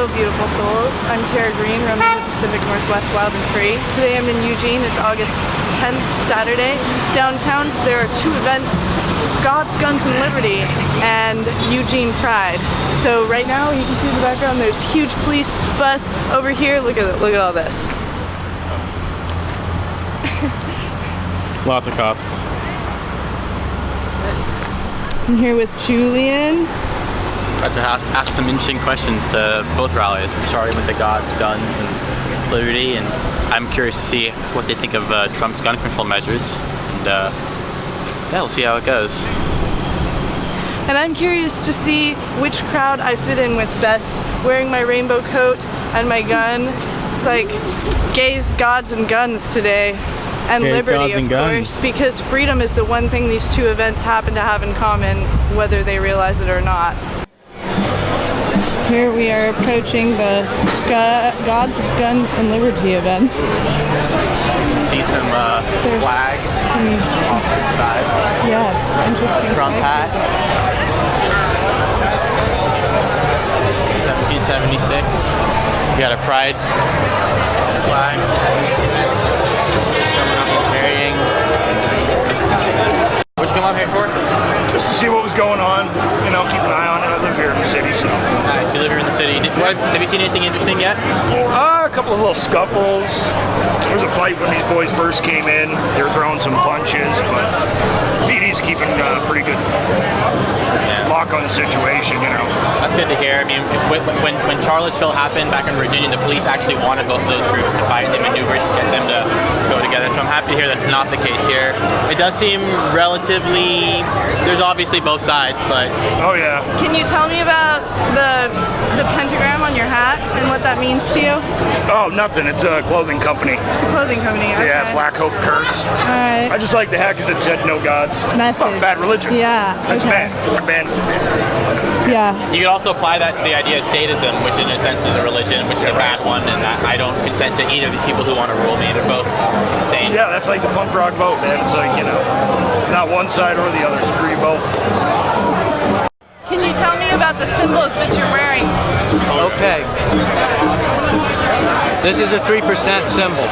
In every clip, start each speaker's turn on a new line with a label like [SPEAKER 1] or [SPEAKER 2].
[SPEAKER 1] Hello, beautiful souls. I'm Tara Green, running the Pacific Northwest Wild and Free. Today I'm in Eugene. It's August 10th, Saturday. Downtown, there are two events, God's Guns and Liberty and Eugene Pride. So right now, you can see in the background, there's a huge police bus over here. Look at all this.
[SPEAKER 2] Lots of cops.
[SPEAKER 1] I'm here with Julian.
[SPEAKER 2] Got to ask some interesting questions to both rallies. We're starting with the God's Guns and Liberty, and I'm curious to see what they think of Trump's gun control measures. And yeah, we'll see how it goes.
[SPEAKER 1] And I'm curious to see which crowd I fit in with best, wearing my rainbow coat and my gun. It's like gays, gods, and guns today. And
[SPEAKER 2] gays,
[SPEAKER 1] liberty, of course, because freedom is the one thing these two events happen to have in common, whether they realize it or not. Here we are approaching the God, Guns, and Liberty event.
[SPEAKER 2] See some flags on the side.
[SPEAKER 1] Yes, interesting.
[SPEAKER 2] Trump hat. 1776. We got a pride flag. Carrying. What'd you come up here for?
[SPEAKER 3] Just to see what was going on, you know, keep an eye on it. I live here in the city, so.
[SPEAKER 2] Nice, you live here in the city. Have you seen anything interesting yet?
[SPEAKER 3] A couple of little scuffles. There was a fight when these boys first came in. They were throwing some punches, but PD's keeping a pretty good lock on the situation, you know.
[SPEAKER 2] That's good to hear. I mean, when Charlottesville happened back in Virginia, the police actually wanted both of those groups to fight. They maneuvered to get them to go together. So I'm happy to hear that's not the case here. It does seem relatively, there's obviously both sides, but.
[SPEAKER 3] Oh yeah.
[SPEAKER 1] Can you tell me about the pentagram on your hat and what that means to you?
[SPEAKER 3] Oh, nothing. It's a clothing company.
[SPEAKER 1] It's a clothing company. Okay.
[SPEAKER 3] Yeah, Black Hope Curse.
[SPEAKER 1] Alright.
[SPEAKER 3] I just like the hat because it said no gods.
[SPEAKER 1] Message.
[SPEAKER 3] Oh, bad religion.
[SPEAKER 1] Yeah.
[SPEAKER 3] That's
[SPEAKER 1] okay.
[SPEAKER 3] bad.
[SPEAKER 1] Yeah.
[SPEAKER 2] You could also apply that to the idea of statism, which in a sense is a religion, which is a bad one, and I don't consent to either of these people who want to rule me. They're both insane.
[SPEAKER 3] Yeah, that's like the punk rock vote, man. It's like, you know, not one side or the other. Screw you both.
[SPEAKER 1] Can you tell me about the symbols that you're wearing?
[SPEAKER 4] Okay. This is a 3% symbol.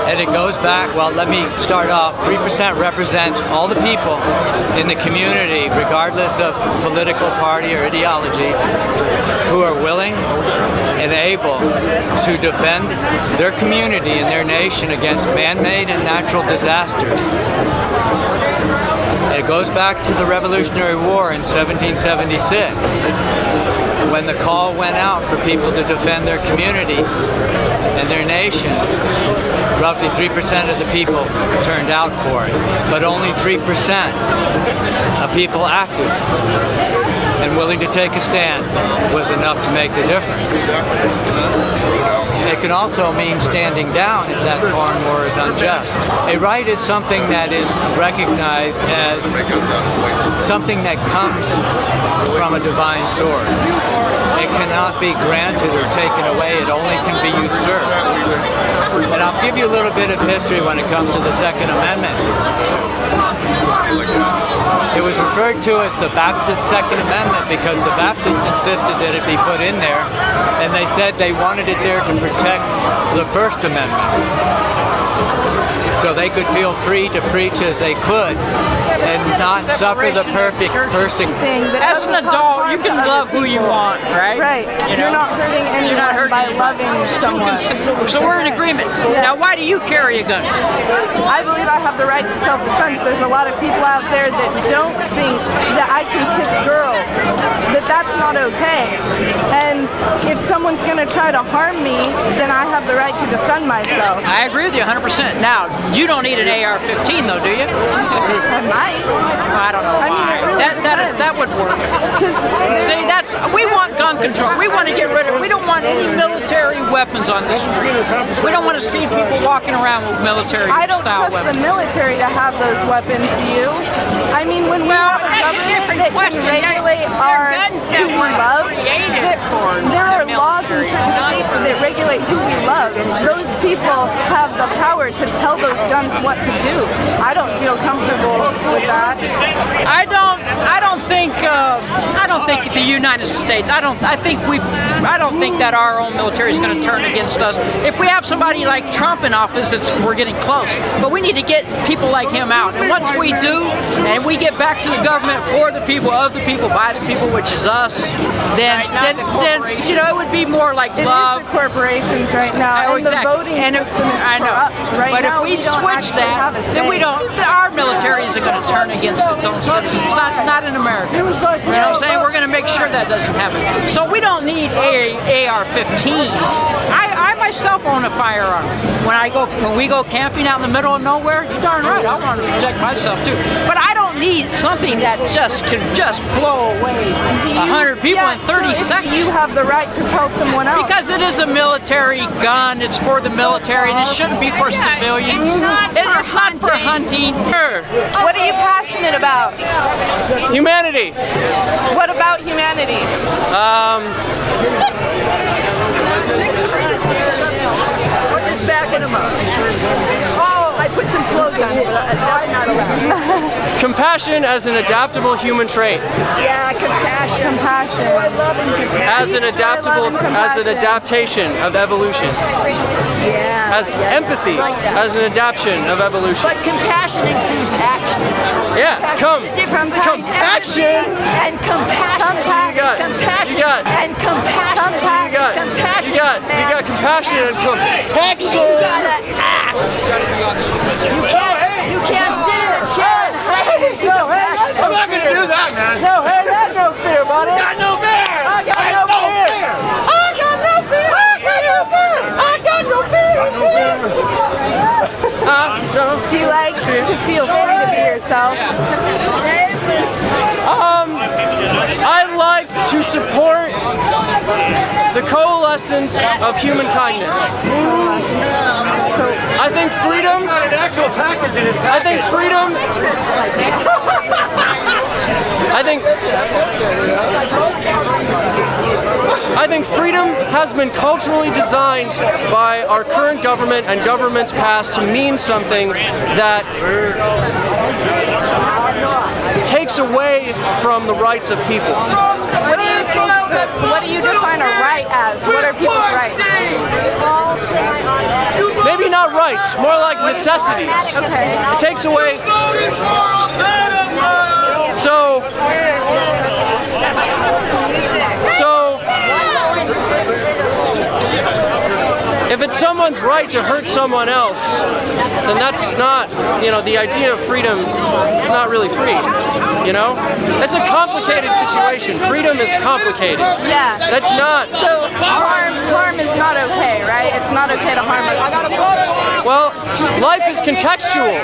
[SPEAKER 4] And it goes back, well, let me start off. 3% represents all the people in the community, regardless of political party or ideology, who are willing and able to defend their community and their nation against man-made and natural disasters. It goes back to the Revolutionary War in 1776, when the call went out for people to defend their communities and their nation. Roughly 3% of the people turned out for it, but only 3% of people active and willing to take a stand was enough to make the difference. It can also mean standing down if that foreign war is unjust. A right is something that is recognized as something that comes from a divine source. It cannot be granted or taken away. It only can be usurped. And I'll give you a little bit of history when it comes to the Second Amendment. It was referred to as the Baptist Second Amendment because the Baptists insisted that it be put in there, and they said they wanted it there to protect the First Amendment, so they could feel free to preach as they could and not suffer the perfect persecution.
[SPEAKER 5] As an adult, you can love who you want, right?
[SPEAKER 1] Right. You're not hurting anyone by loving someone.
[SPEAKER 5] So we're in agreement.
[SPEAKER 1] Yeah.
[SPEAKER 5] Now, why do you carry a gun?
[SPEAKER 1] I believe I have the right to self-defense. There's a lot of people out there that don't think that I can kiss girls, that that's not okay. And if someone's going to try to harm me, then I have the right to defend myself.
[SPEAKER 5] I agree with you 100%. Now, you don't need an AR-15 though, do you?
[SPEAKER 1] I might.
[SPEAKER 5] I don't know.
[SPEAKER 1] I mean, it really
[SPEAKER 5] that would work. See, we want gun control. We want to get rid of it. We don't want any military weapons on the street. We don't want to see people walking around with military style weapons.
[SPEAKER 1] I don't trust the military to have those weapons, do you? I mean, when we have a
[SPEAKER 5] that's a
[SPEAKER 1] government
[SPEAKER 5] different
[SPEAKER 1] that
[SPEAKER 5] question.
[SPEAKER 1] can regulate our
[SPEAKER 5] guns
[SPEAKER 1] who
[SPEAKER 5] that
[SPEAKER 1] we
[SPEAKER 5] were
[SPEAKER 1] love,
[SPEAKER 5] created for
[SPEAKER 1] there are
[SPEAKER 5] the
[SPEAKER 1] laws in
[SPEAKER 5] military,
[SPEAKER 1] certain
[SPEAKER 5] not
[SPEAKER 1] states
[SPEAKER 5] for
[SPEAKER 1] that regulate who we love. Those people have the power to tell those guns what to do. I don't feel comfortable with that.
[SPEAKER 5] I don't don't think the United States. I don't think that our own military is going to turn against us. If we have somebody like Trump in office, we're getting close. But we need to get people like him out. And once we do, and we get back to the government for the people, of the people, by the people, which is us, then you know, it would be more like love.
[SPEAKER 1] It is the corporations right now.
[SPEAKER 5] Oh,
[SPEAKER 1] and
[SPEAKER 5] exactly.
[SPEAKER 1] The voting
[SPEAKER 5] And
[SPEAKER 1] system is
[SPEAKER 5] I know.
[SPEAKER 1] corrupt. Right
[SPEAKER 5] but
[SPEAKER 1] now,
[SPEAKER 5] if we switch that, then we don't. Our military isn't going to turn against its own citizens. Not in America. You know what I'm saying? We're going to make sure that doesn't happen. So we don't need AR-15s. I myself own a firearm. When we go camping out in the middle of nowhere, you're darn right, I want to protect myself too. But I don't need something that can just blow away 100 people in 30 seconds.
[SPEAKER 1] You have the right to tell someone else.
[SPEAKER 5] Because it is a military gun. It's for the military. It shouldn't be for civilians. It's not for hunting.
[SPEAKER 1] What are you passionate about?
[SPEAKER 6] Humanity.
[SPEAKER 1] What about humanity?
[SPEAKER 7] We're just backing them up. Oh, I put some clothes on, but I'm not allowed.
[SPEAKER 6] Compassion as an adaptable human trait.
[SPEAKER 7] Yeah, compassion.
[SPEAKER 1] Compassion.
[SPEAKER 7] Oh, I love compassion.
[SPEAKER 6] As an adaptation of evolution.
[SPEAKER 7] Yeah.
[SPEAKER 6] As empathy as an adaptation of evolution.
[SPEAKER 7] But compassion includes action.
[SPEAKER 6] Yeah,
[SPEAKER 7] Compassion and compassion.
[SPEAKER 6] You got compassion and compassion.
[SPEAKER 7] You gotta act. You can't sit in a chair and hide.
[SPEAKER 6] I'm not gonna do that, man. No, hey, that's no fear, buddy. I got no fear. I got no fear. I got no fear. I got no fear.
[SPEAKER 1] Do you like to feel free to be yourself?
[SPEAKER 6] I like to support the coalescence of human kindness. I think freedom. I think freedom has been culturally designed by our current government and governments past to mean something that takes away from the rights of people.
[SPEAKER 1] What do you think? What do you define a right as? What are people's rights?
[SPEAKER 6] Maybe not rights, more like necessities.
[SPEAKER 1] Okay.
[SPEAKER 6] It takes away. So if it's someone's right to hurt someone else, then that's not, the idea of freedom, it's not really free, It's a complicated situation. Freedom is complicated.
[SPEAKER 1] Yeah.
[SPEAKER 6] That's not.
[SPEAKER 1] So harm is not okay, right? It's not okay to harm others.
[SPEAKER 6] Well, life is contextual.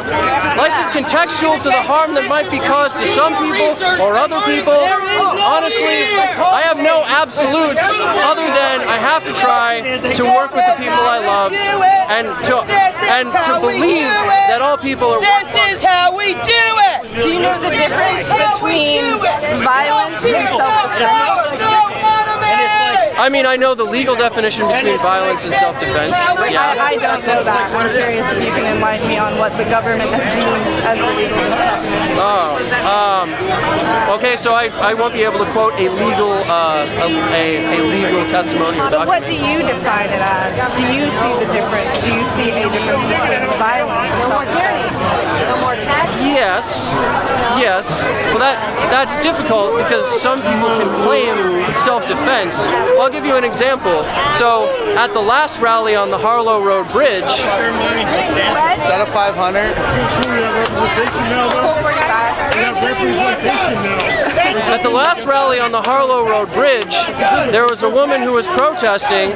[SPEAKER 6] Life is contextual to the harm that might be caused to some people or other people. Honestly, I have no absolutes other than I have to try to work with the people I love and to believe that all people are.
[SPEAKER 7] This is how we do it.
[SPEAKER 1] Do you know the difference between violence and self-defense?
[SPEAKER 6] I mean, I know the legal definition between violence and self-defense. Yeah.
[SPEAKER 1] I don't know that. I'm curious if you can enlighten me on what the government has deemed as illegal.
[SPEAKER 6] Okay, so I won't be able to quote a legal testimony or
[SPEAKER 1] But what
[SPEAKER 6] document.
[SPEAKER 1] do you define it as? Do you see the difference? Do you see a difference between violence and self-defense?
[SPEAKER 6] Yes. Well, that's difficult because some people can claim self-defense. Well, I'll give you an example. So, at the last rally on the Harlow Road Bridge,
[SPEAKER 8] Is that a 500?
[SPEAKER 6] At the last rally on the Harlow Road Bridge, there was a woman who was protesting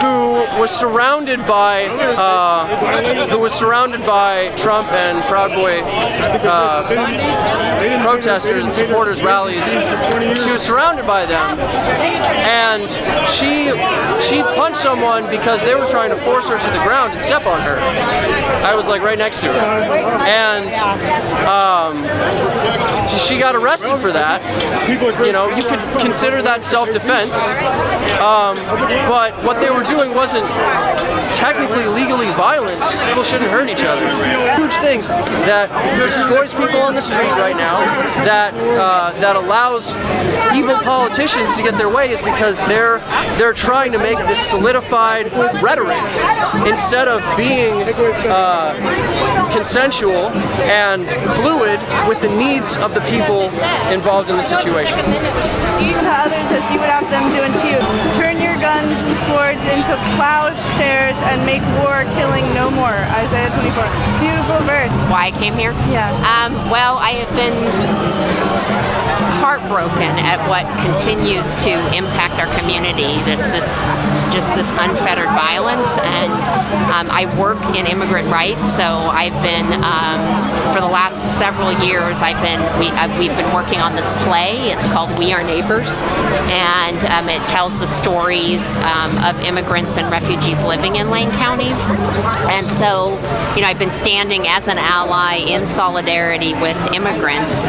[SPEAKER 6] who was surrounded by Trump and Proud Boy protesters and supporters rallies. She was surrounded by them, and she punched someone because they were trying to force her to the ground and step on her. I was like right next to her, and she got arrested for that. You could consider that self-defense, but what they were doing wasn't isn't technically legally violence, people shouldn't hurt each other. Huge things that destroys people on the street right now, that allows evil politicians to get their way, is because they're trying to make this solidified rhetoric instead of being consensual and fluid with the needs of the people involved in the situation.
[SPEAKER 1] To others as you would have them do unto you. Turn your guns and swords into plowshares and make war killing no more. Isaiah 24. Beautiful verse.
[SPEAKER 9] Why I came here?
[SPEAKER 1] Yeah.
[SPEAKER 9] Well, I have been heartbroken at what continues to impact our community. This unfettered violence, and I work in immigrant rights, so I've been for the last several years we've been working on this play. It's called We Are Neighbors, and it tells the stories of immigrants and refugees living in Lane County. And so, I've been standing as an ally in solidarity with immigrants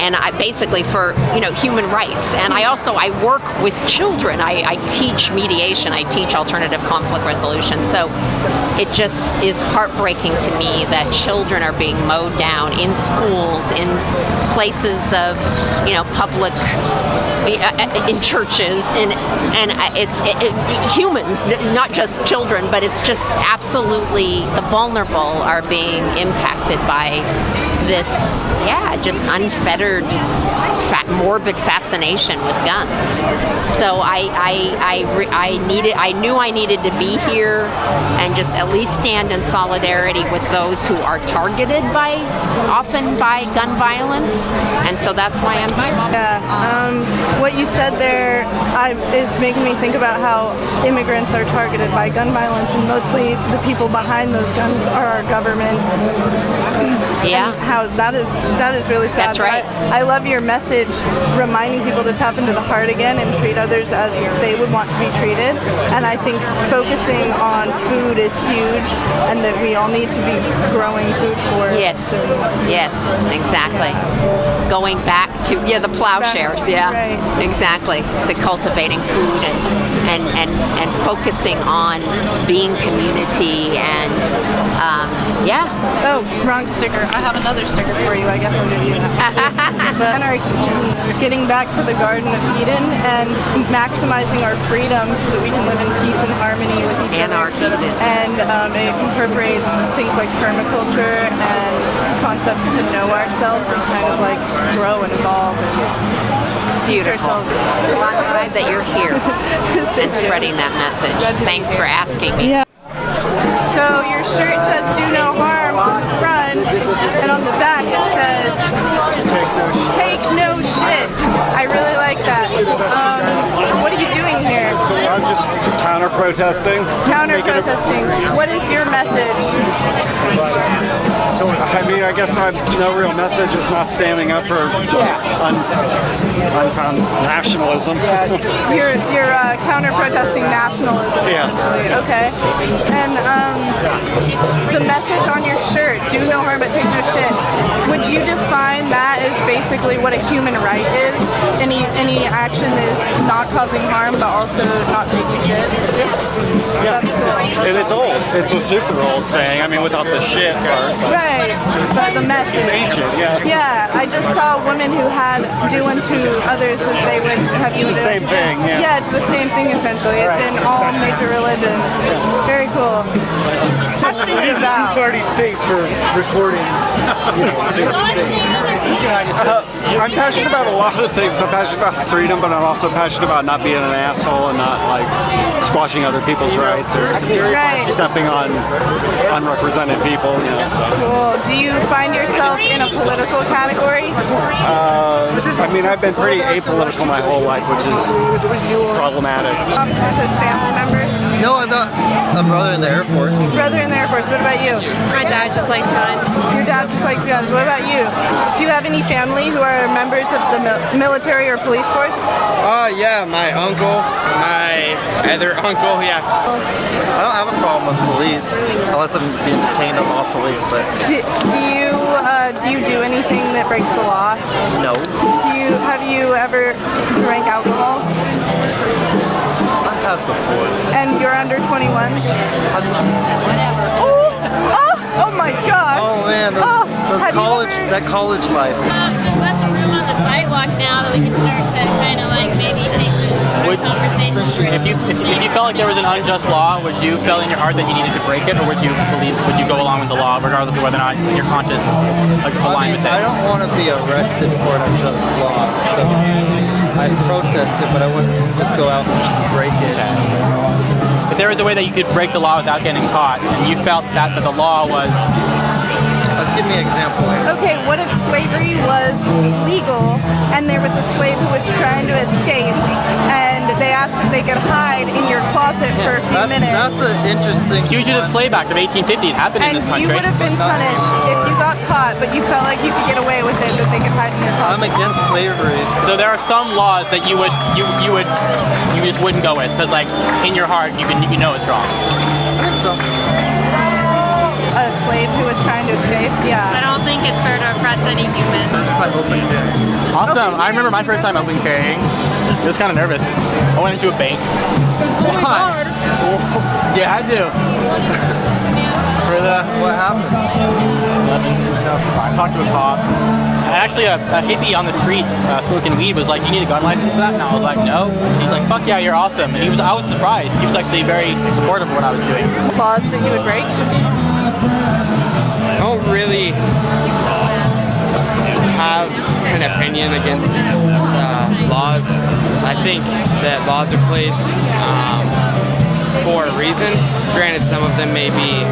[SPEAKER 9] and I basically for human rights. And I work with children. I teach mediation. I teach alternative conflict resolution. So it just is heartbreaking to me that children are being mowed down in schools, in places of public, in churches, and it's humans, not just children, but it's just absolutely the vulnerable are being impacted by this, just unfettered, morbid fascination with guns. So I knew I needed to be here and just at least stand in solidarity with those who are targeted often by gun violence, and so that's why I'm here.
[SPEAKER 1] Yeah, what you said there is making me think about how immigrants are targeted by gun violence, and mostly the people behind those guns are our government.
[SPEAKER 9] Yeah.
[SPEAKER 1] And how that is really sad.
[SPEAKER 9] That's right.
[SPEAKER 1] I love your message reminding people to tap into the heart again and treat others as they would want to be treated. And I think focusing on food is huge, and that we all need to be growing food for.
[SPEAKER 9] Yes, exactly. Going back to the plowshares,
[SPEAKER 1] right.
[SPEAKER 9] Exactly, to cultivating food and focusing on being community and
[SPEAKER 1] Oh, wrong sticker. I have another sticker for you. I guess I'll give you that. But getting back to the Garden of Eden and maximizing our freedom so that we can live in peace and harmony with each
[SPEAKER 9] Anarchy.
[SPEAKER 1] other. And it incorporates things like permaculture and concepts to know ourselves and kind of like grow and evolve.
[SPEAKER 9] Beautiful. Well, I'm glad that you're here and spreading that message. Thanks for asking me.
[SPEAKER 1] Yeah. So your shirt says "Do no harm" on the front, and on the back it says "Take no shit." I really like that. What are you doing here?
[SPEAKER 8] I'm just counter-protesting.
[SPEAKER 1] Counter-protesting. What is your message?
[SPEAKER 8] I mean, I guess I have no real message. It's not standing up for unfound nationalism.
[SPEAKER 1] You're counter-protesting nationalism.
[SPEAKER 8] Yeah.
[SPEAKER 1] Okay. And the message on your shirt, "Do no harm but take no shit." Would you define that as basically what a human right is? Any action is not causing harm but also not taking shit?
[SPEAKER 8] Yeah. And it's old. It's a super old saying. I mean, without the shit part.
[SPEAKER 1] Right. But the message.
[SPEAKER 8] It's ancient. Yeah.
[SPEAKER 1] Yeah. I just saw a woman who had "do unto others as they would have you do."
[SPEAKER 8] It's the same thing. Yeah.
[SPEAKER 1] Yeah, it's the same thing essentially. It's in all major religions. Very cool.
[SPEAKER 10] It is a two-party state for recordings.
[SPEAKER 8] I'm passionate about a lot of things. I'm passionate about freedom, but I'm also passionate about not being an asshole and not like squashing other people's rights or stepping on unrepresented people. So.
[SPEAKER 1] Cool. Do you find yourself in a political category?
[SPEAKER 8] I mean, I've been pretty apolitical my whole life, which is problematic.
[SPEAKER 1] As a family member?
[SPEAKER 11] No, I'm not. A brother in the Air Force.
[SPEAKER 1] Brother in the Air Force. What about you?
[SPEAKER 9] My dad just likes guns.
[SPEAKER 1] Your dad just likes guns. What about you? Do you have any family who are members of the military or police force?
[SPEAKER 11] Yeah, my uncle, my other uncle, yeah. I don't have a problem with police, unless I'm being detained unlawfully, but...
[SPEAKER 1] Do you do anything that breaks the law?
[SPEAKER 11] No.
[SPEAKER 1] Have you ever drank alcohol?
[SPEAKER 11] have before.
[SPEAKER 1] And you're under 21? Oh my God!
[SPEAKER 11] Oh man, that college life.
[SPEAKER 12] So we've got some room on the sidewalk now that we can start to kind of like maybe take the conversation.
[SPEAKER 2] If you felt like there was an unjust law, would you feel in your heart that you needed to break it, or would you go along with the law regardless of whether or not your conscience aligned with it?
[SPEAKER 11] I don't want to be arrested for an unjust law, so I protested, but I wouldn't just go out and break it.
[SPEAKER 2] If there was a way that you could break the law without getting caught, and you felt that the law was...
[SPEAKER 11] Let's give me an example.
[SPEAKER 1] Okay, what if slavery was legal and there was a slave who was trying to escape and they asked if they could hide in your closet for a few minutes?
[SPEAKER 11] That's an interesting...
[SPEAKER 2] Fugitive Slave Act of 1850 happened in this country.
[SPEAKER 1] And you would have been punished if you got caught, but you felt like you could get away with it, that they could hide in your closet.
[SPEAKER 11] I'm against slavery.
[SPEAKER 2] So there are some laws that you just wouldn't go with, because like in your heart you know it's wrong.
[SPEAKER 11] I think so.
[SPEAKER 1] A slave who was trying to escape? Yeah.
[SPEAKER 12] I don't think it's fair to oppress any human.
[SPEAKER 11] First time open carry.
[SPEAKER 2] Awesome. I remember my first time open carrying. I was kind of nervous. I went into a bank.
[SPEAKER 12] Oh my God.
[SPEAKER 2] You had to.
[SPEAKER 11] What happened?
[SPEAKER 2] I talked to a cop. And actually, a hippie on the street smoking weed was like, "Do you need a gun license for that?" And I was like, "No." He's like, "Fuck yeah, you're awesome." And I was surprised. He was actually very supportive of what I was doing.
[SPEAKER 1] Laws that you would break?
[SPEAKER 13] I don't really have an opinion against laws. I think that laws are placed for a reason. Granted, some of them may be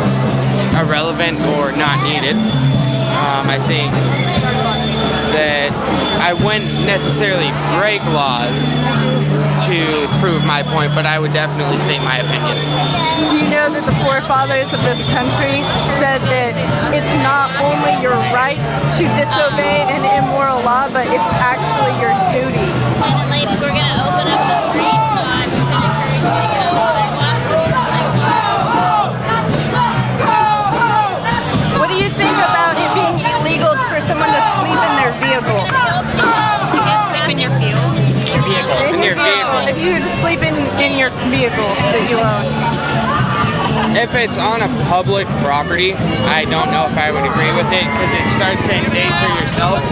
[SPEAKER 13] irrelevant or not needed. I think that I wouldn't necessarily break laws to prove my point, but I would definitely state my opinion.
[SPEAKER 1] Do you know that the forefathers of this country said that it's not only your right to disobey an immoral law, but it's actually your duty?
[SPEAKER 12] And ladies, we're going to open up the street, so I'm going to encourage you to get on the sidewalk.
[SPEAKER 1] What do you think about it being illegal for someone to sleep in their vehicle?
[SPEAKER 12] Sleep in your fields.
[SPEAKER 13] In your vehicle.
[SPEAKER 1] In your vehicle. If you were to sleep in your vehicle that you own.
[SPEAKER 13] If it's on a public property, I don't know if I would agree with it, because it starts to endanger yourself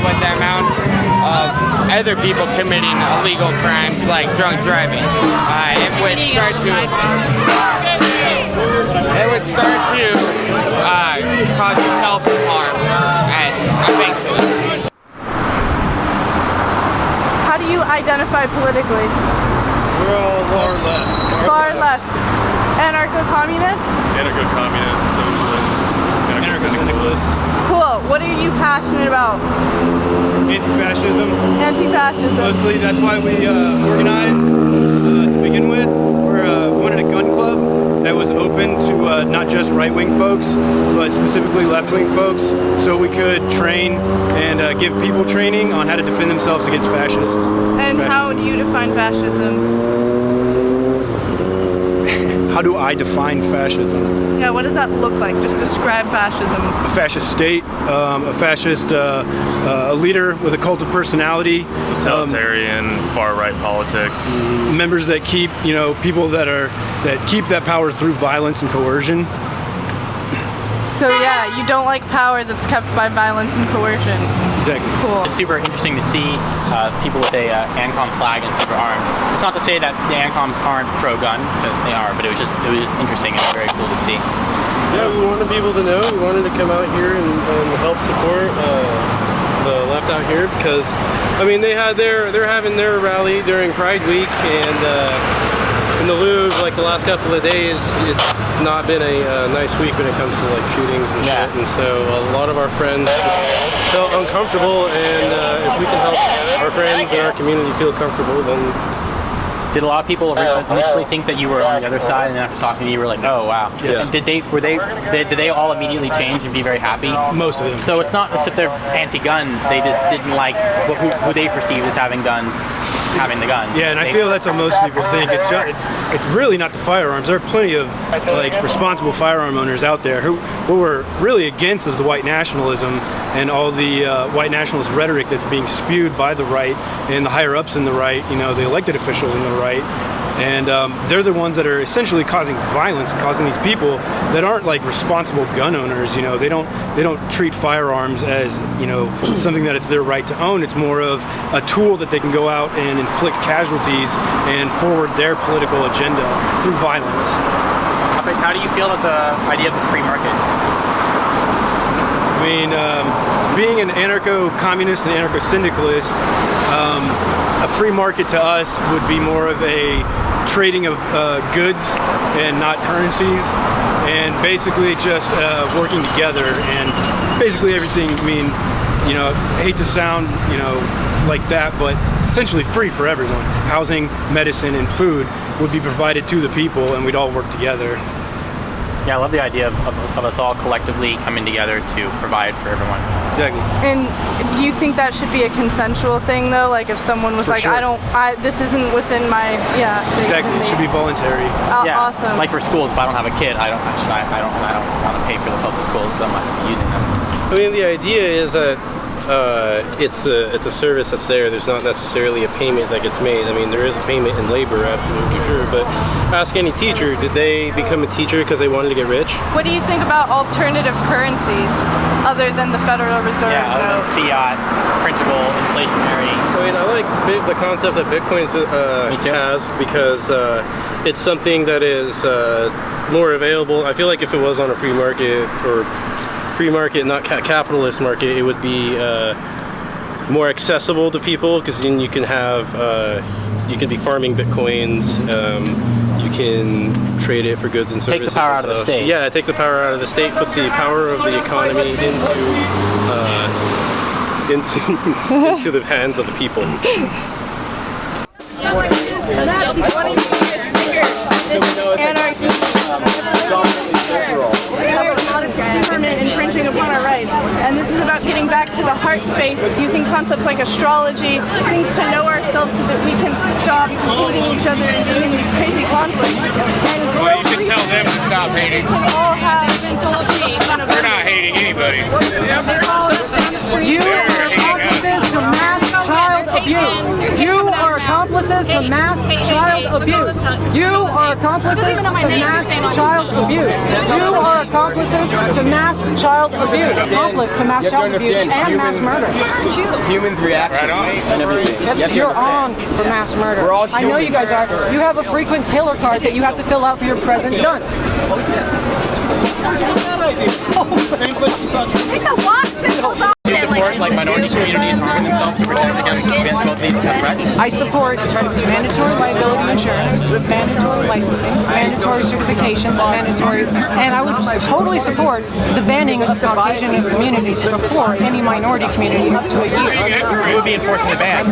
[SPEAKER 13] with the amount of other people committing illegal crimes like drunk driving. It would start to cause yourself some harm, eventually.
[SPEAKER 1] How do you identify politically?
[SPEAKER 14] We're all far left.
[SPEAKER 1] Far left. Anarcho-communist?
[SPEAKER 14] Anarcho-communist, socialist, anarcho-syndicalist.
[SPEAKER 1] Cool. What are you passionate about?
[SPEAKER 14] Anti-fascism.
[SPEAKER 1] Anti-fascism.
[SPEAKER 14] Mostly, that's why we organized to begin with. We wanted a gun club that was open to not just right-wing folks, but specifically left-wing folks, so we could train and give people training on how to defend themselves against fascists.
[SPEAKER 1] And how do you define fascism?
[SPEAKER 14] How do I define fascism?
[SPEAKER 1] Yeah, what does that look like? Just describe fascism.
[SPEAKER 14] A fascist state, a fascist a leader with a cult of personality.
[SPEAKER 15] Totalitarian, far-right politics.
[SPEAKER 14] Members that keep, people that keep that power through violence and coercion.
[SPEAKER 1] So yeah, you don't like power that's kept by violence and coercion.
[SPEAKER 14] Exactly.
[SPEAKER 1] Cool.
[SPEAKER 2] It's super interesting to see people with a ANCOM flag and super armed. It's not to say that the ANCOMs aren't pro-gun, because they are, but it was just interesting and very cool to see.
[SPEAKER 10] Yeah, we wanted people to know. We wanted to come out here and help support the left out here, because they're having their rally during Pride Week, and in the Louvre, like the last couple of days, it's not been a nice week when it comes to like shootings and shit. And so a lot of our friends just felt uncomfortable, and if we can help our friends and our community feel comfortable, then.
[SPEAKER 2] Did a lot of people initially think that you were on the other side, and then after talking to you, you were like, "Oh wow"?
[SPEAKER 14] Yes.
[SPEAKER 2] Did they all immediately change and be very happy?
[SPEAKER 14] Most of them.
[SPEAKER 2] So it's not as if they're anti-gun; they just didn't like who they perceived as having guns, having the guns.
[SPEAKER 14] Yeah, and I feel that's how most people think. It's really not the firearms. There are plenty of responsible firearm owners out there who what we're really against is the white nationalism and all the white nationalist rhetoric that's being spewed by the right and the higher ups in the right, the elected officials in the right, and they're the ones that are essentially causing violence, causing these people that aren't like responsible gun owners. You know, they don't treat firearms as, you know, something that it's their right to own. It's more of a tool that they can go out and inflict casualties and forward their political agenda through violence.
[SPEAKER 2] How do you feel about the idea of the free market?
[SPEAKER 14] I mean, being an anarcho-communist and anarcho-syndicalist, a free market to us would be more of a trading of goods and not currencies, and basically just working together, and basically everything, I mean, you know, I hate to sound, you know, like that, but essentially free for everyone. Housing, medicine, and food would be provided to the people, and we'd all work together.
[SPEAKER 2] Yeah, I love the idea of us all collectively coming together to provide for everyone.
[SPEAKER 14] Exactly.
[SPEAKER 1] And do you think that should be a consensual thing, though? Like if someone was
[SPEAKER 14] For
[SPEAKER 1] like,
[SPEAKER 14] sure.
[SPEAKER 1] this isn't within my,
[SPEAKER 14] Exactly, it should be voluntary.
[SPEAKER 1] Awesome.
[SPEAKER 2] Like for schools, if I don't have a kid, I don't want to pay for the public schools because I'm not going to be using them.
[SPEAKER 10] I mean, the idea is that it's a service that's there. There's not necessarily a payment that gets made. I mean, there is a payment in labor, absolutely sure, but ask any teacher, did they become a teacher because they wanted to get rich?
[SPEAKER 1] What do you think about alternative currencies other than the Federal Reserve?
[SPEAKER 2] Yeah, other than fiat, printable, inflationary.
[SPEAKER 10] I mean, I like the concept that Bitcoin has because it's something that is more available. I feel like if it was on a free market, or free market, not capitalist market, it would be more accessible to people, because then you can have you can be farming bitcoins, you can trade it for goods and services.
[SPEAKER 2] Takes the power out of the state.
[SPEAKER 10] Yeah, it takes the power out of the state, puts the power of the economy into the hands of the people.
[SPEAKER 1] Infringing upon our rights, and this is about getting back to the heart space, using concepts like astrology, things to know ourselves so that we can stop hating each other and getting these crazy conflicts. And
[SPEAKER 16] well, you should tell them to stop hating.
[SPEAKER 1] All have
[SPEAKER 16] They're not hating anybody.
[SPEAKER 5] They follow us down the street. You are accomplices to mass child abuse. You are accomplices to mass child abuse. You are accomplices to mass child abuse. You are accomplices to mass child abuse. Accomplice to mass child abuse and mass murder.
[SPEAKER 11] Humans react and everything.
[SPEAKER 5] Yep, you're on for mass murder.
[SPEAKER 11] We're all
[SPEAKER 5] I know you guys are. You have a frequent killer card that you have to fill out for your present dunce.
[SPEAKER 2] Do you support like minority communities arming themselves to protect against both these threats?
[SPEAKER 5] I support mandatory liability insurance, mandatory licensing, mandatory certifications, and I would totally support the banning of Caucasian communities before any minority community up to a year.
[SPEAKER 2] Who would be enforcing the ban?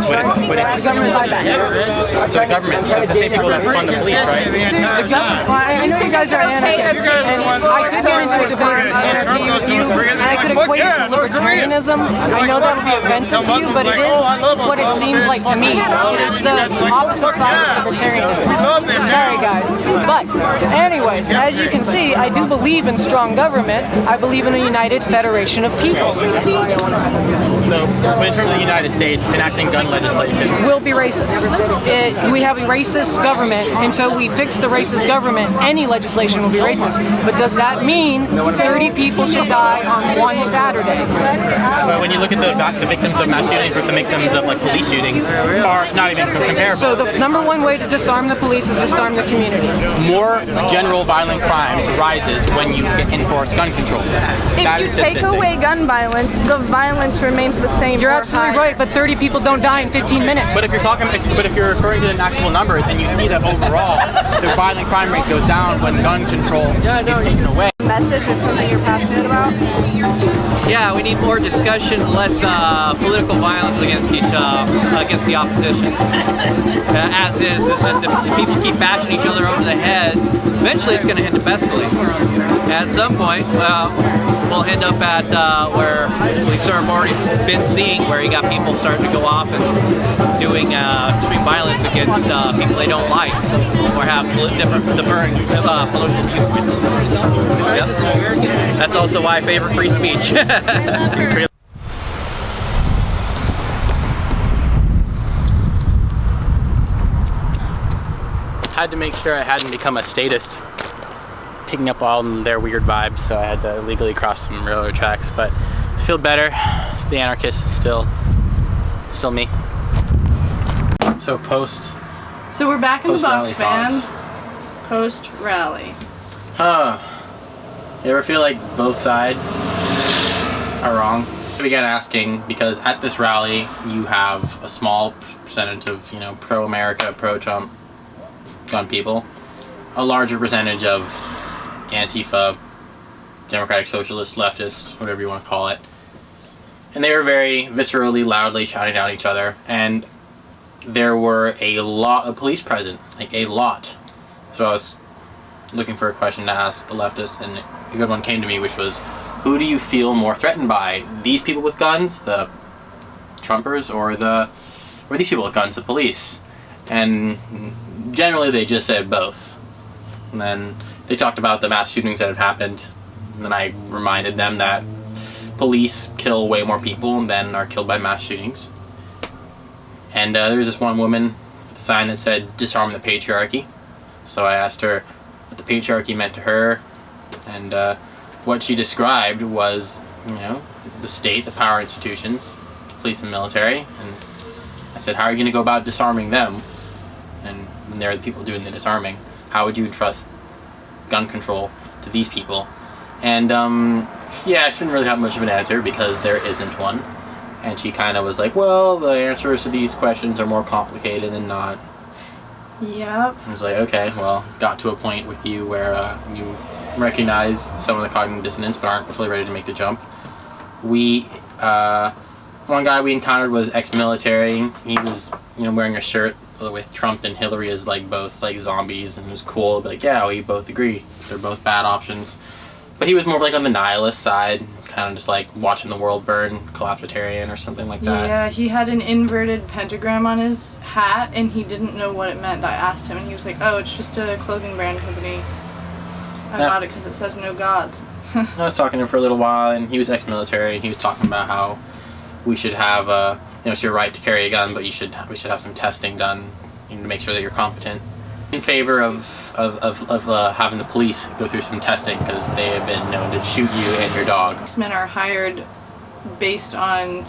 [SPEAKER 2] Would it
[SPEAKER 5] The government buyback.
[SPEAKER 2] So the government, the same people that fund the police, right?
[SPEAKER 5] The government. I know you guys are anarchists, and I could get into a debate on anarchy with you, and I could equate it to libertarianism. I know that would be offensive to you, but it is what it seems like to me. It is the opposite side of libertarianism. Sorry, guys. But anyways, as you can see, I do believe in strong government. I believe in a united federation of people.
[SPEAKER 2] So, but in terms of the United States, enacting gun legislation
[SPEAKER 5] will be racist. We have a racist government. Until we fix the racist government, any legislation will be racist. But does that mean 30 people should die on one Saturday?
[SPEAKER 2] But when you look at the victims of mass shootings with the victims of like police shootings, are not even comparable.
[SPEAKER 5] So the number one way to disarm the police is disarm the community.
[SPEAKER 2] More general violent crime rises when you enforce gun control.
[SPEAKER 1] If you take away gun violence, the violence remains the same.
[SPEAKER 5] You're absolutely right, but 30 people don't die in 15 minutes.
[SPEAKER 2] But if you're referring to the actual numbers, and you see that overall the violent crime rate goes down when gun control is taken away.
[SPEAKER 1] Message is something you're passionate about?
[SPEAKER 4] Yeah, we need more discussion, less political violence against the opposition. As is, it's just if people keep bashing each other over the heads, eventually it's going to end up escalating. At some point, we'll end up at where we sort of already been seeing, where you got people starting to go off and doing extreme violence against people they don't like, or have different political viewpoints. Yep. That's also why I favor free speech.
[SPEAKER 2] had to make sure I hadn't become a statist, picking up all their weird vibes, so I had to illegally cross some railroad tracks, but I feel better. The anarchist is still me. So
[SPEAKER 1] So we're back in the box
[SPEAKER 2] post-rally
[SPEAKER 1] van, post-rally.
[SPEAKER 2] Huh. You ever feel like both sides are wrong? I began asking because at this rally you have a small percentage of, you know, pro-America, pro-Trump gun people, a larger percentage of Antifa, democratic socialist, leftist, whatever you want to call it. And they were very viscerally, loudly shouting down each other, and there were a lot of police present, like a lot. So I was looking for a question to ask the leftists, and a good one came to me, which was, who do you feel more threatened by? These people with guns, the Trumpers, or these people with guns, the police? And generally they just said both. And then they talked about the mass shootings that had happened, and then I reminded them that police kill way more people than are killed by mass shootings. And there was this one woman with a sign that said, "Disarm the patriarchy." So I asked her what the patriarchy meant to her, and what she described was, you know, the state, the power institutions, police and military. And I said, how are you going to go about disarming them? And they're the people doing the disarming. How would you entrust gun control to these people? And yeah, I shouldn't really have much of an answer because there isn't one. And she kind of was like, well, the answers to these questions are more complicated than not.
[SPEAKER 1] Yep.
[SPEAKER 2] I was like, okay, well, got to a point with you where you recognize some of the cognitive dissonance but aren't fully ready to make the jump. One guy we encountered was ex-military. He was, you know, wearing a shirt with Trump and Hillary as like both like zombies, and it was cool. But like, yeah, we both agree they're both bad options. But he was more like on the nihilist side, kind of just like watching the world burn, collapsitarian or something like that.
[SPEAKER 1] Yeah, he had an inverted pentagram on his hat, and he didn't know what it meant. I asked him, and he was like, "Oh, it's just a clothing brand company. I bought it because it says no gods."
[SPEAKER 2] I was talking to him for a little while, and he was ex-military, and he was talking about how we should have, you know, it's your right to carry a gun, but we should have some testing done, you know, to make sure that you're competent. In favor of having the police go through some testing because they have been known to shoot you and your dog.
[SPEAKER 1] Men are hired based on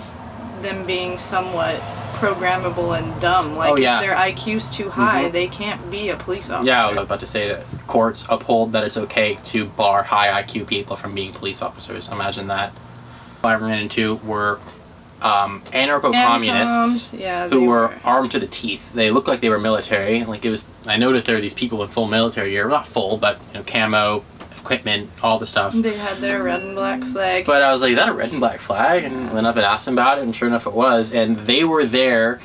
[SPEAKER 1] them being somewhat programmable and dumb. Like, if their IQ's too high, they can't be a police officer.
[SPEAKER 2] Yeah, I was about to say that courts uphold that it's okay to bar high IQ people from being police officers. Imagine that. What I ran into were anarcho-communists who were armed to the teeth. They looked like they were military. Like, it was, I noticed there were these people in full military gear, not full, but, you know, camo, equipment, all the stuff.
[SPEAKER 1] They had their red and black flag.
[SPEAKER 2] But I was like, is that a red and black flag? And went up and asked them about it, and sure enough it was. And they were there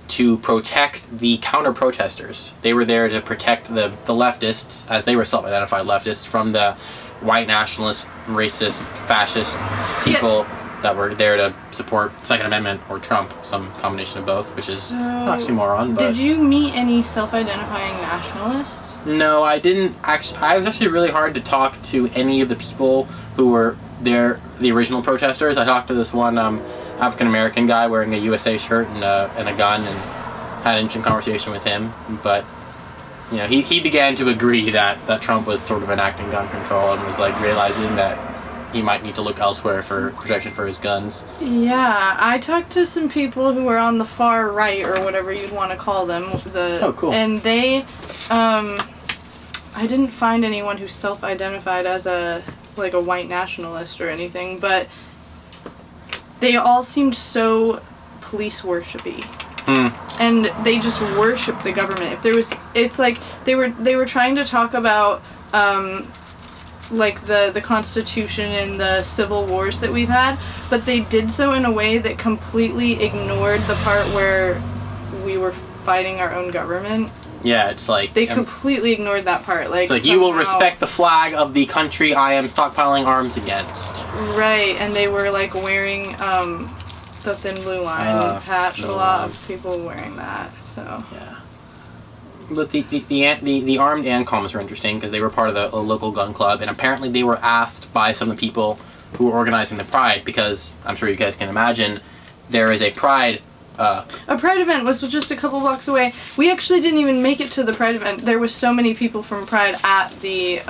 [SPEAKER 2] to protect the counter-protesters. They were there to protect the leftists, as they were self-identified leftists, from the white nationalist, racist, fascist people that were there to support Second Amendment or Trump, some combination of both, which is an oxymoron. But
[SPEAKER 1] did you meet any self-identifying nationalists?
[SPEAKER 2] No, I didn't actually. I was actually really hard to talk to any of the people who were there, the original protesters. I talked to this one African-American guy wearing a USA shirt and a gun, and had an interesting conversation with him. But, you know, he began to agree that Trump was sort of enacting gun control, and was like realizing that he might need to look elsewhere for protection for his guns.
[SPEAKER 1] Yeah, I talked to some people who were on the far right, or whatever you'd want to call them.
[SPEAKER 2] Oh, cool.
[SPEAKER 1] And they, I didn't find anyone who self-identified as a white nationalist or anything, but they all seemed so police worshipy. And they just worship the government. If there was, it's like they were trying to talk about like the Constitution and the civil wars that we've had, but they did so in a way that completely ignored the part where we were fighting our own government.
[SPEAKER 2] Yeah, it's like
[SPEAKER 1] they completely ignored that part. Like,
[SPEAKER 2] it's like, you will respect the flag of the country I am stockpiling arms against.
[SPEAKER 1] Right, and they were like wearing the thin blue line patch. A lot of people wearing that. So
[SPEAKER 2] yeah. But the armed ANCOMs were interesting because they were part of a local gun club, and apparently they were asked by some of the people who were organizing the Pride, because I'm sure you guys can imagine there is a Pride
[SPEAKER 1] A Pride event was just a couple blocks away. We actually didn't even make it to the Pride event. There was so many people from Pride at the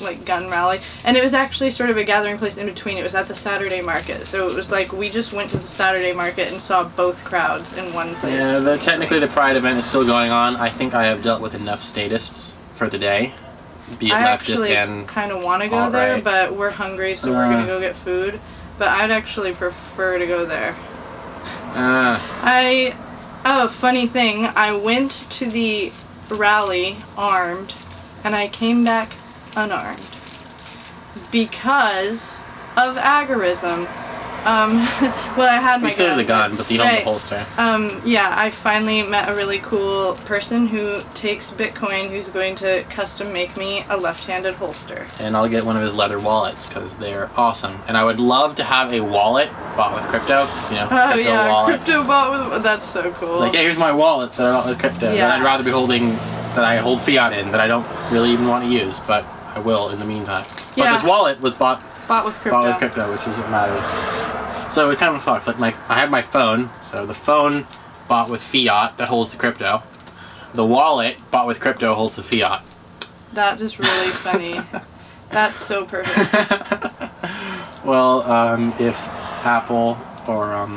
[SPEAKER 1] like gun rally, and it was actually sort of a gathering place in between. It was at the Saturday market, so it was like we just went to the Saturday market and saw both crowds in one place.
[SPEAKER 2] Yeah, technically the Pride event is still going on. I think I have dealt with enough statists for the day. Be it
[SPEAKER 1] I
[SPEAKER 2] leftist
[SPEAKER 1] actually
[SPEAKER 2] and
[SPEAKER 1] kind of want to go there, but we're hungry, so we're gonna go get food. But I'd actually prefer to go there. Funny thing, I went to the rally armed, and I came back unarmed because of agorism. Well, I had my gun.
[SPEAKER 2] You still have the gun, but you don't have the
[SPEAKER 1] Right.
[SPEAKER 2] holster.
[SPEAKER 1] Yeah, I finally met a really cool person who takes Bitcoin, who's going to custom make me a left-handed holster.
[SPEAKER 2] And I'll get one of his leather wallets because they're awesome. And I would love to have a wallet bought with crypto. You know,
[SPEAKER 1] Oh
[SPEAKER 2] crypto
[SPEAKER 1] yeah,
[SPEAKER 2] wallet.
[SPEAKER 1] crypto bought with, that's so cool.
[SPEAKER 2] Like, hey, here's my wallet that I bought with crypto.
[SPEAKER 1] Yeah.
[SPEAKER 2] That I'd rather be holding, that I hold fiat in, that I don't really even want to use, but I will in the meantime. But
[SPEAKER 1] Yeah.
[SPEAKER 2] this wallet was bought
[SPEAKER 1] with crypto.
[SPEAKER 2] Bought with crypto, which is what matters. So it kind of sucks. Like I have my phone, so the phone bought with fiat that holds the crypto. The wallet bought with crypto holds the fiat.
[SPEAKER 1] That is really funny. That's so perfect.
[SPEAKER 2] Well, if Apple or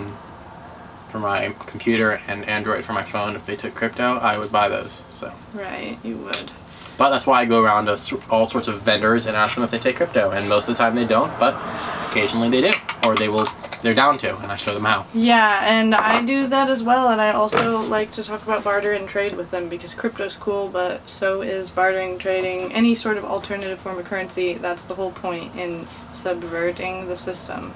[SPEAKER 2] for my computer and Android for my phone, if they took crypto, I would buy those. So.
[SPEAKER 1] Right, you would.
[SPEAKER 2] But that's why I go around to all sorts of vendors and ask them if they take crypto, and most of the time they don't, but occasionally they do, or they're down to, and I show them how.
[SPEAKER 1] Yeah, and I do that as well, and I also like to talk about barter and trade with them because crypto's cool, but so is bartering, trading, any sort of alternative form of currency. That's the whole point in subverting the system.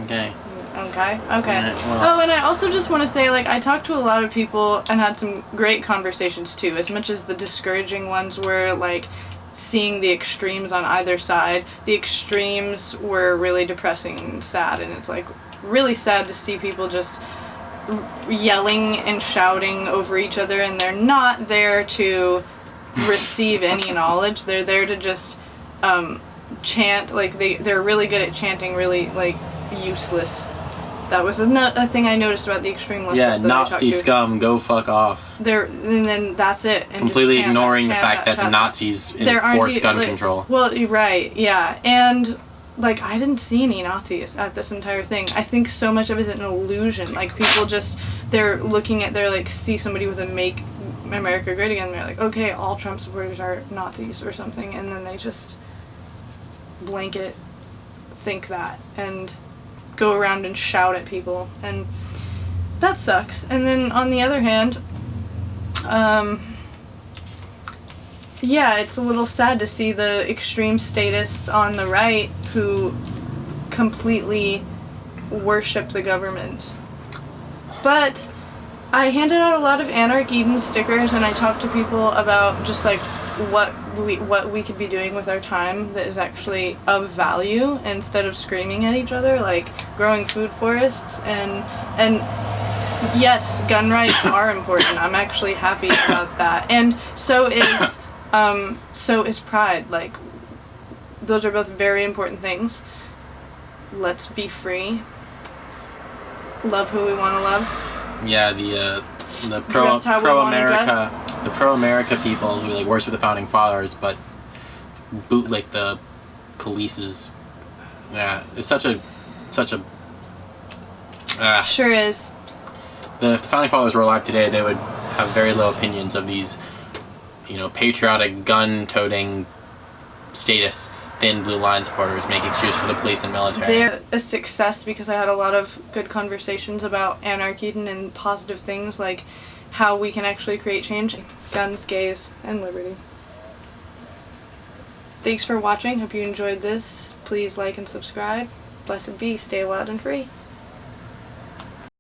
[SPEAKER 2] Okay.
[SPEAKER 1] Okay.
[SPEAKER 2] Right, well.
[SPEAKER 1] Oh, and I also just want to say, like, I talked to a lot of people and had some great conversations too, as much as the discouraging ones were, like, seeing the extremes on either side. The extremes were really depressing and sad, and it's, like, really sad to see people just yelling and shouting over each other, and they're not there to receive any knowledge. They're there to just chant. Like, they're really good at chanting really, like, useless. That was a thing I noticed about the extreme leftists.
[SPEAKER 2] Yeah,
[SPEAKER 1] that
[SPEAKER 2] Nazi scum, go fuck off.
[SPEAKER 1] And then that's it. And
[SPEAKER 2] Completely
[SPEAKER 1] just chant
[SPEAKER 2] ignoring the
[SPEAKER 1] chant
[SPEAKER 2] fact that the Nazis enforced gun control.
[SPEAKER 1] Well, you're right, yeah. And, like, I didn't see any Nazis at this entire thing. I think so much of it is an illusion. Like, people just, they're like, see somebody with a Make America Great Again, and they're like, okay, all Trump supporters are Nazis or something, and then they just blanket think that, and go around and shout at people, and that sucks. And then on the other hand, yeah, it's a little sad to see the extreme statists on the right who completely worship the government. But I handed out a lot of Eden stickers, and I talked to people about just like what we could be doing with our time that is actually of value, instead of screaming at each other, like growing food forests. And yes, gun rights are important. I'm actually happy about that, and so is pride. Like, those are both very important things. Let's be free, love who we want to love.
[SPEAKER 2] Yeah, the pro-America people who like worship the founding fathers, but bootlick the police's. Yeah, it's such a.
[SPEAKER 1] Sure is.
[SPEAKER 2] The founding fathers were alive today, they would have very low opinions of these, patriotic gun-toting statists, thin blue line supporters make excuse for the police and military.
[SPEAKER 1] They're a success because I had a lot of good conversations about Anarchy and positive things like how we can actually create change. Guns, gays, and liberty. Thanks for watching. Hope you enjoyed this. Please like and subscribe. Blessed be. Stay wild and free.